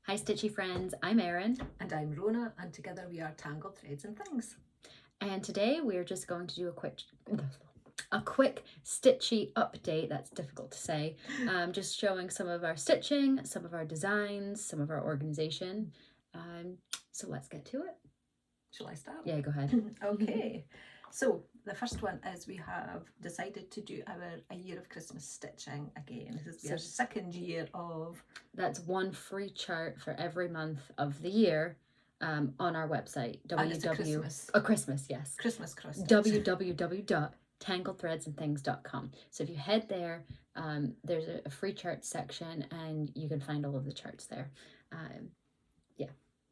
Hi Stitchy friends, I'm Eirinn. And I'm Rhona, and together we are Tangled Threads and Things. And today we're just going to do a quick stitchy update. That's difficult to say. Just showing some of our stitching, some of our designs, some of our organization. So let's get to it. Shall I start? Yeah, go ahead. Okay. So the first one is we have decided to do a year of Christmas stitching again. This is our second year of... That's one free chart for every month of the year on our website. Christmas, yes. Christmas cross. www.tangledthreadsandthings.com. So if you head there, there's a free chart section and you can find all of the charts there.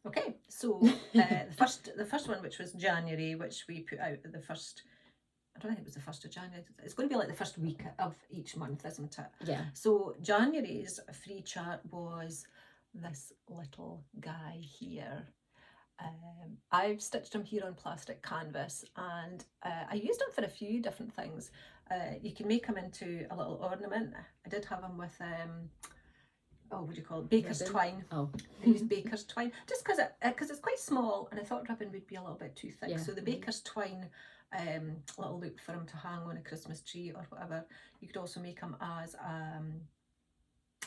Okay, so the first one, which was January, which we put out the first, I don't think it was the 1st of January. It's going to be like the first week of each month, isn't it? Yeah. So January's free chart was this little guy here. I've stitched him here on plastic canvas, and I used him for a few different things. You can make him into a little ornament. I did have him with what do you call it? Baker's twine. Oh. I used baker's twine just because it's quite small, and I thought ribbon would be a little bit too thick. Yeah. So the baker's twine little loop for him to hang on a Christmas tree or whatever. You could also make him as a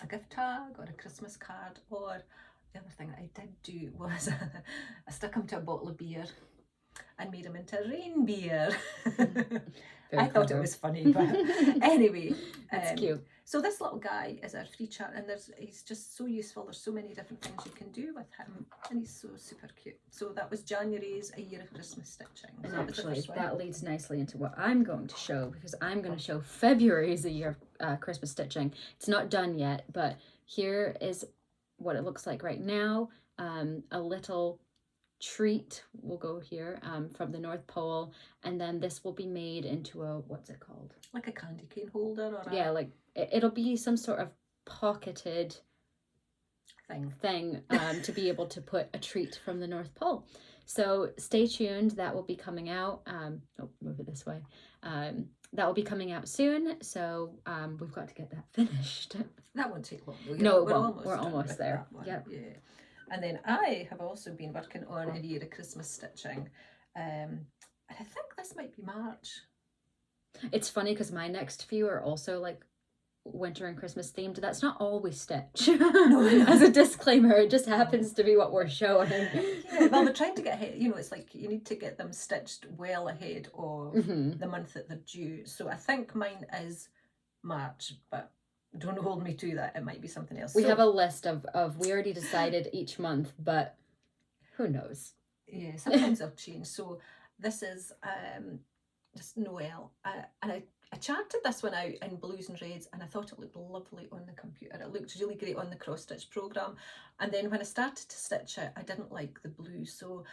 gift tag or a Christmas card. Or the other thing that I did do was I stuck him to a bottle of beer and made him into rain beer. I thought it was funny, but anyway. That's cute. So this little guy is our free chart, and he's just so useful. There's so many different things you can do with him, and he's so super cute. So that was January's A Year of Christmas Stitching. And So actually, that leads nicely into what I'm going to show, because I'm going to show February's A Year of Christmas Stitching. It's not done yet, but here is what it looks like right now. A little treat will go here from the North Pole, and then this will be made into a, what's it called? Like a candy cane holder, or like it'll be some sort of pocketed thing to be able to put a treat from the North Pole. So stay tuned. That will be coming out. Move it this way. That will be coming out soon. So we've got to get that finished. That won't take long. No, it won't. We're almost there. Yep. Yeah. And then I have also been working on A Year of Christmas Stitching. And I think this might be March. It's funny because my next few are also like winter and Christmas themed. That's not all we stitch. No. As a disclaimer, it just happens to be what we're showing. Yeah, well, we're trying to get ahead. It's like you need to get them stitched well ahead of the month that they're due. So I think mine is March, but don't hold me to that. It might be something else. We have a list of we already decided each month, but who knows? Yeah, sometimes they'll change. So this is just Noel, and I charted this one out in blues and reds, and I thought it looked lovely on the computer. It looked really great on the cross stitch program, and then when I started to stitch it, I didn't like the blue, so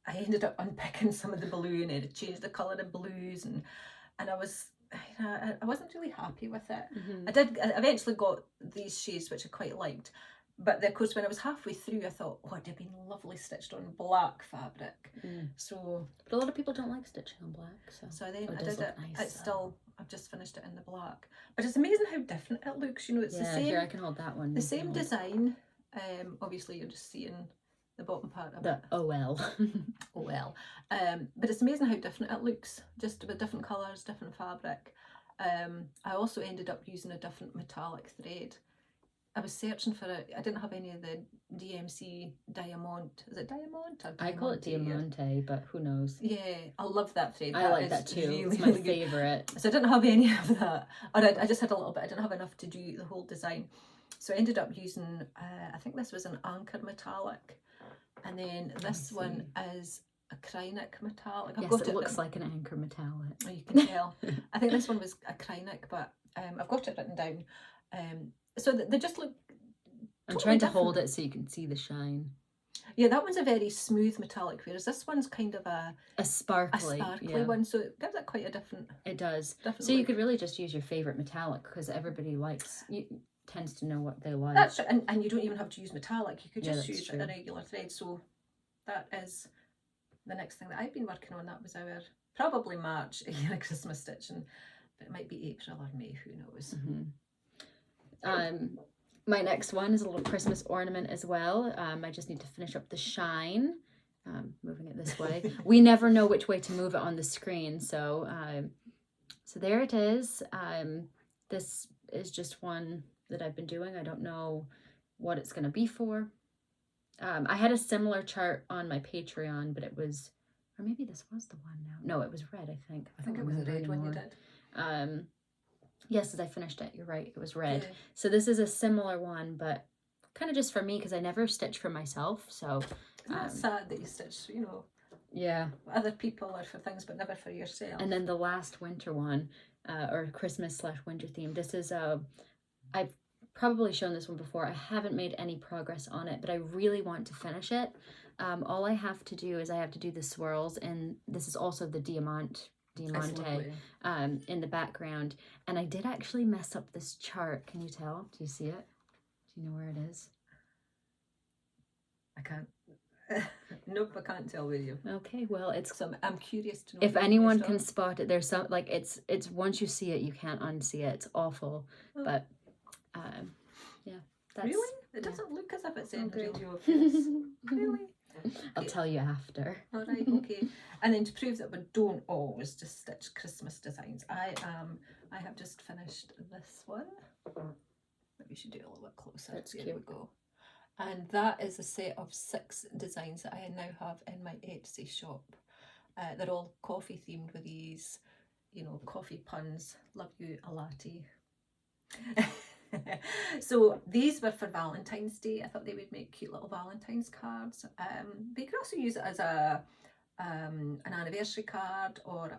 I ended up unpicking some of the blue, and it changed the colour of blues, and I wasn't really happy with it. I eventually got these shades which I quite liked, but of course when I was halfway through I thought, it'd have been lovely stitched on black fabric. So, but a lot of people don't like stitching on black, so then I did it. Nice, it's still, I've just finished it in the black, but it's amazing how different it looks. It's the same. Here, I can hold that one. The same design. Obviously you're just seeing the bottom part of it. Oh well. But it's amazing how different it looks, just with different colours, different fabric. I also ended up using a different metallic thread. I was searching for it. I didn't have any of the DMC Diamond. Is it Diamond? I call it Diamante, but who knows? Yeah, I love that thread. I like that too. Really, it's my favourite. So I didn't have any of that. Or I just had a little bit. I didn't have enough to do the whole design. So I ended up using, I think this was an Anchor metallic. And then this one is a Krynic metallic. Yes, it looks like an Anchor metallic. Oh, you can tell. I think this one was a Krynic, but I've got it written down. So they just look I'm trying to hold it so you can see the shine. Yeah, that one's a very smooth metallic, whereas this one's kind of a sparkly one. So it gives it quite a different... It does. So you could really just use your favourite metallic, because everybody tends to know what they like. That's true. And you don't even have to use metallic. You could just use a regular thread. So that is the next thing that I've been working on. That was our probably March A Year of Christmas stitching, but it might be April or May, who knows. My next one is a little Christmas ornament as well. I just need to finish up the shine. Moving it this way. We never know which way to move it on the screen, so there it is. This is just one that I've been doing. I don't know what it's going to be for. I had a similar chart on my Patreon, but it was, or maybe this was the one now. No, it was red, I think. I think it was a red one you did. Yes, as I finished it, you're right, it was red. Yeah. So this is a similar one, but kind of just for me because I never stitch for myself. So it's sad that you stitch, you know, yeah, other people or for things, but never for yourself. And then the last winter one, or Christmas/winter theme. This is I've probably shown this one before. I haven't made any progress on it, but I really want to finish it. All I have to do is I have to do the swirls, and this is also the diamante in the background. And I did actually mess up this chart. Can you tell? Do you see it? Do you know where it is? I can't. Nope, I can't tell where you. Okay, well, it's. So I'm curious to know if anyone can spot it. There's some it's once you see it, you can't unsee it. It's awful, but yeah. That's, really? It doesn't look as if it's in good. radio face. Really? I'll tell you after. All right, okay. And then to prove that we don't always just stitch Christmas designs, I have just finished this one. Maybe we should do it a little bit closer. That's there cute. We go. And that is a set of 6 designs that I now have in my Etsy shop. They're all coffee themed with these, you know, coffee puns. Love you, a latte. So these were for Valentine's Day. I thought they would make cute little Valentine's cards. But you could also use it as an anniversary card, or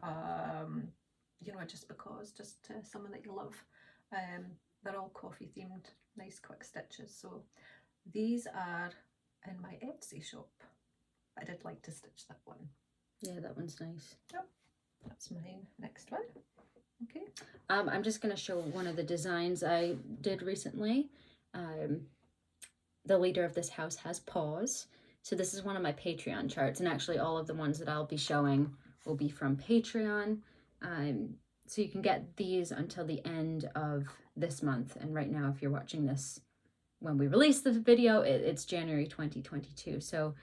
you know, just because, someone that you love. They're all coffee themed, nice quick stitches. So these are in my Etsy shop. I did like to stitch that one. Yeah, that one's nice. Yep, that's mine. Next one. Okay. I'm just going to show one of the designs I did recently. The leader of this house has paws. So this is one of my Patreon charts, and actually all of the ones that I'll be showing will be from Patreon. So you can get these until the end of this month. And right now, if you're watching this when we release the video, it's January 2022. So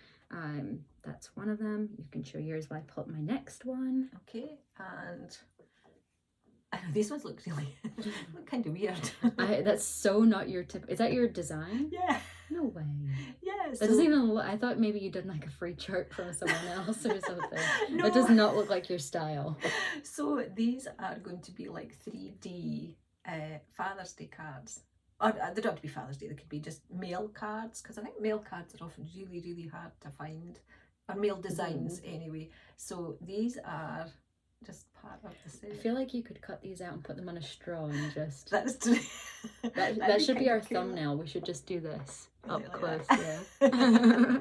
that's one of them. You can show yours while I pull up my next one. Okay, and I know these ones look really look kind of weird. That's so not your tip. Is that your design? Yeah. No way. Yeah. That doesn't even look, I thought maybe you did like a free chart from someone else or something. No. That does not look like your style. So these are going to be like 3D Father's Day cards. Or they don't have to be Father's Day, they could be just mail cards, because I think mail cards are often really, really hard to find. Or mail designs anyway. So these are just part of the set. I feel like you could cut these out and put them on a straw and just... That is true. that should be our thumbnail. We should just do this up Like close. that. Yeah.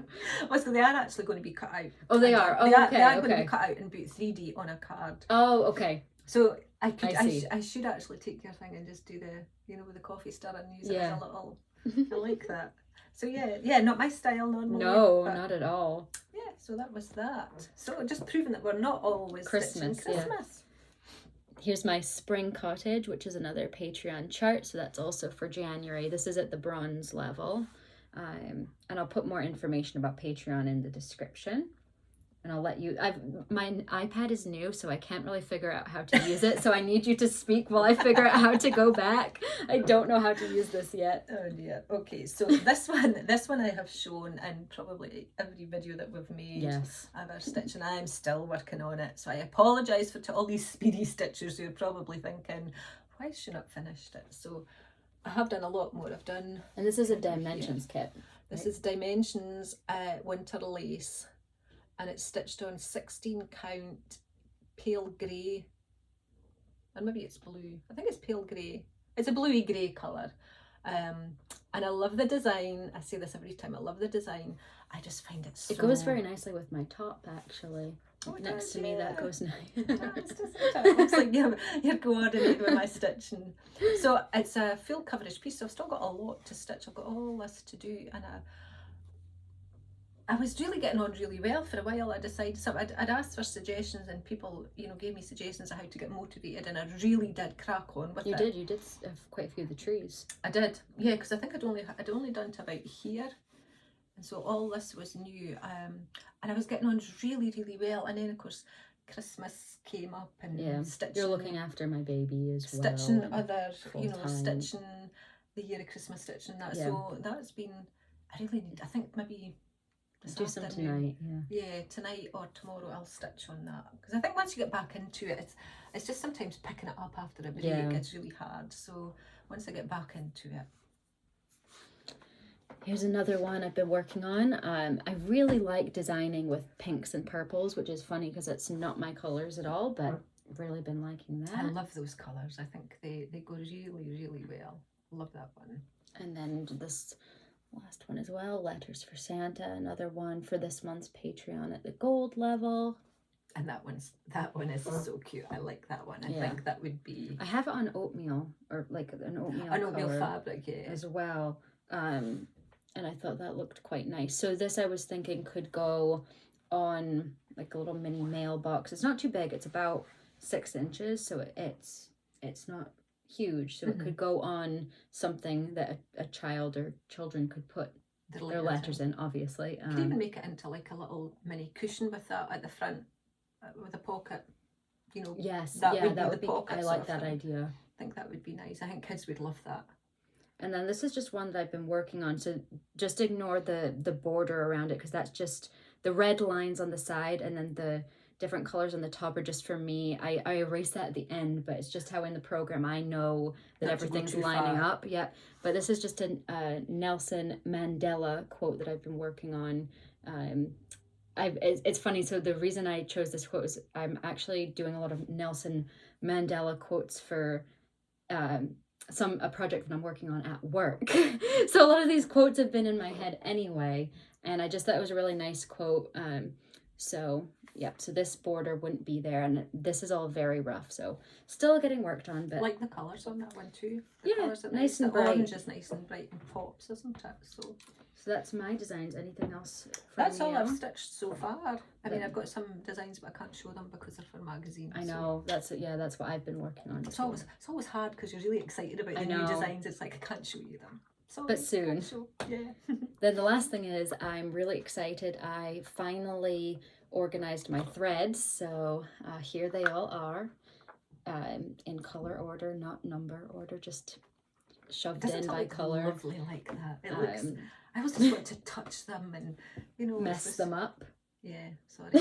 Well, so they are actually going to be cut out. Oh, they are? Oh, They are going to okay. be cut out and put 3D on a card. Oh, okay. So I see. I should actually take your thing and just do the, you know, with the coffee stir and use it Yeah. as a little, I like that. So yeah, not my style normally. No, but not at all. yeah, so that was that. So just proving that we're not always Christmas, stitching Christmas. Here's my spring cottage, which is another Patreon chart. So that's also for January. This is at the bronze level. And I'll put more information about Patreon in the description. And I'll let you, my iPad is new, so I can't really figure out how to use it. So I need you to speak while I figure out how to go back. I don't know how to use this yet. Oh dear. Okay, so this one I have shown in probably every video that we've made. Yes. Of our stitching. I'm still working on it, so I apologise to all these speedy stitchers who are probably thinking, why has she not finished it? So I have done a lot more. I've done. And this is a dimensions kit. This right? is Dimensions Winter Lace, and it's stitched on 16 count pale grey, or maybe it's blue. I think it's pale grey. It's a bluey grey colour. And I love the design. I say this every time. I love the design. I just find it so... It goes very nicely with my top, actually. Oh, it Next does, to me, yeah. that goes nice. It looks like you're coordinating with my stitching. So it's a full coverage piece, so I've still got a lot to stitch. I've got all this to do, and I was really getting on really well for a while. I decided I'd asked for suggestions, and people, gave me suggestions of how to get motivated, and I really did crack on with it. You did have quite a few of the trees. I did, yeah, because I think I'd only done to about here, and so all this was new. And I was getting on really, really well. And then of course Christmas came up, and stitching. You're looking after my baby as well. Stitching other, full-time. Stitching the year of Christmas stitching that. So that's been. I really need. I think maybe. Do some tonight, yeah, tonight or tomorrow I'll stitch on that, because I think once you get back into it, it's just sometimes picking it up after a break. It gets really hard. So once I get back into it. Here's another one I've been working on. I really like designing with pinks and purples, which is funny because it's not my colours at all, but I've really been liking that. I love those colours. I think they go really, really well. Love that one. And then this last one as well, Letters for Santa, another one for this month's Patreon at the gold level. And that one is so cute. I like that one. I think that would be. I have it on oatmeal, or like an oatmeal fabric, as well. And I thought that looked quite nice. So this, I was thinking, could go on like a little mini mailbox. It's not too big. It's about 6 inches, so it's not huge. So it could go on something that a child or children could put their letters in, obviously. You could even make it into like a little mini cushion with that at the front, with a pocket. Yes, that would be. I like that idea. I think that would be nice. I think kids would love that. And then this is just one that I've been working on, so just ignore the border around it, because that's just the red lines on the side, and then the different colors on the top are just for me. I erase that at the end, but it's just how in the program I know that everything's lining up. Yeah, but this is just a Nelson Mandela quote that I've been working on. It's funny, so the reason I chose this quote is I'm actually doing a lot of Nelson Mandela quotes for a project that I'm working on at work. So a lot of these quotes have been in my head anyway, and I just thought it was a really nice quote. So this border wouldn't be there, and this is all very rough, so still getting worked on. But I like the colours on that one too. The colours are nice and bright. Orange is nice and bright and pops, isn't it? So that's my designs. Anything else? That's all I've stitched so far. I mean, I've got some designs, but I can't show them because they're for magazines. I know, that's what I've been working on. It's always hard because you're really excited about the new designs. It's like, I can't show you them. But soon. Then the last thing is, I'm really excited. I finally organized my threads, so here they all are, in color order, not number order, just shoved in by color. Lovely like that. It looks. I always just want to touch them and mess them up. Yeah, sorry.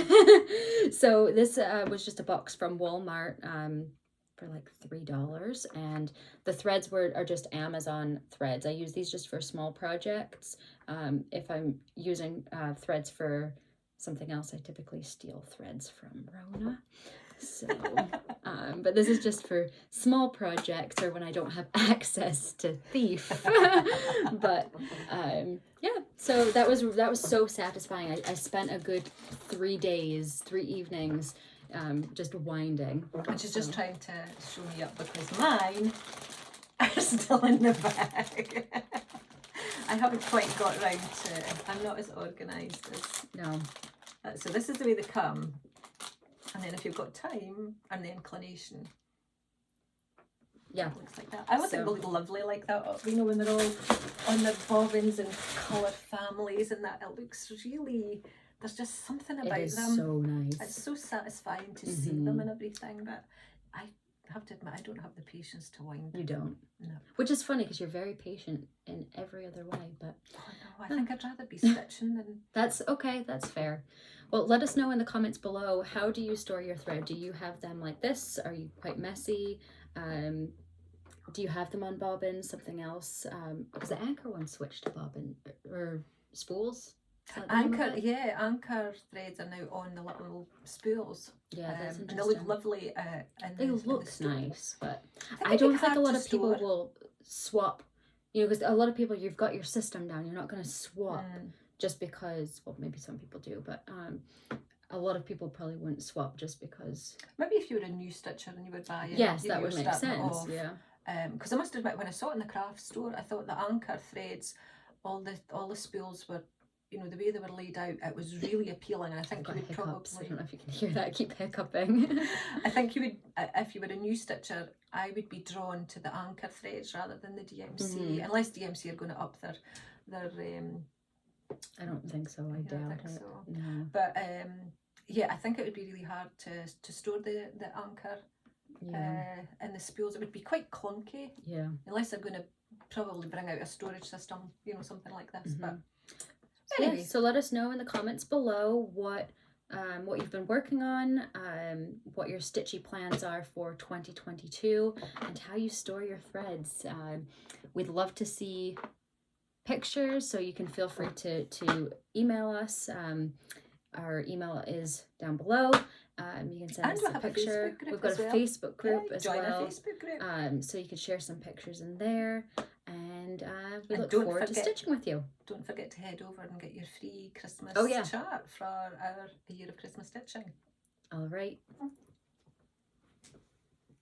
So this was just a box from Walmart for like $3, and the threads are just Amazon threads. I use these just for small projects. If I'm using threads for something else, I typically steal threads from Rhona. So, but this is just for small projects or when I don't have access to Thief. But so that was so satisfying. I spent a good 3 days, 3 evenings, just winding. And she's just trying to show me up because mine are still in the bag. I haven't quite got round to it. I'm not as organised as... No. So this is the way they come. And then if you've got time and the inclination. Yeah. It looks like that. I always think they look lovely like that, when they're all on their bobbins and coloured families and that. It looks really... There's just something about them. It is so nice. It's so satisfying to see them and everything, but I have to admit, I don't have the patience to wind. You don't? No. Which is funny because you're very patient in every other way, but... Oh no, I think I'd rather be stitching than... That's okay, that's fair. Well, let us know in the comments below, how do you store your thread? Do you have them like this? Are you quite messy? Do you have them on bobbins, something else? Because the anchor one switched to bobbin, or spools? Anchor threads are now on the little spools. Yeah, that's interesting. And they look lovely. They look nice, but I don't think a lot of people will swap. Because a lot of people, you've got your system down. You're not going to swap just because. Well, maybe some people do, but a lot of people probably wouldn't swap just because. Maybe if you were a new stitcher and you would buy it. Yes, that would make sense. Yeah. Because I must admit, when I saw it in the craft store, I thought the anchor threads, all the spools were you know, the way they were laid out, it was really appealing, and I I've think you got would hiccups. I probably, don't know if you can hear that. I keep hiccuping. I think you would, if you were a new stitcher, I would be drawn to the anchor threads rather than the DMC, unless DMC are going to up their I don't think so. I doubt think it. so. No. But yeah, I think it would be really hard to store the anchor in the spools. It would be quite clunky. Yeah. Unless they're going to probably bring out a storage system, you know, something like this. But anyway, so let us know in the comments below what you've been working on, what your stitchy plans are for 2022, and how you store your threads. We'd love to see pictures, so you can feel free to email us. Our email is down below. You can send us a picture. We've got a Facebook group as well. Join our Facebook group. So you could share some pictures in there. And we And look forward to stitching with you. Don't forget to head over and get your free Christmas chart for our year of Christmas stitching. All right.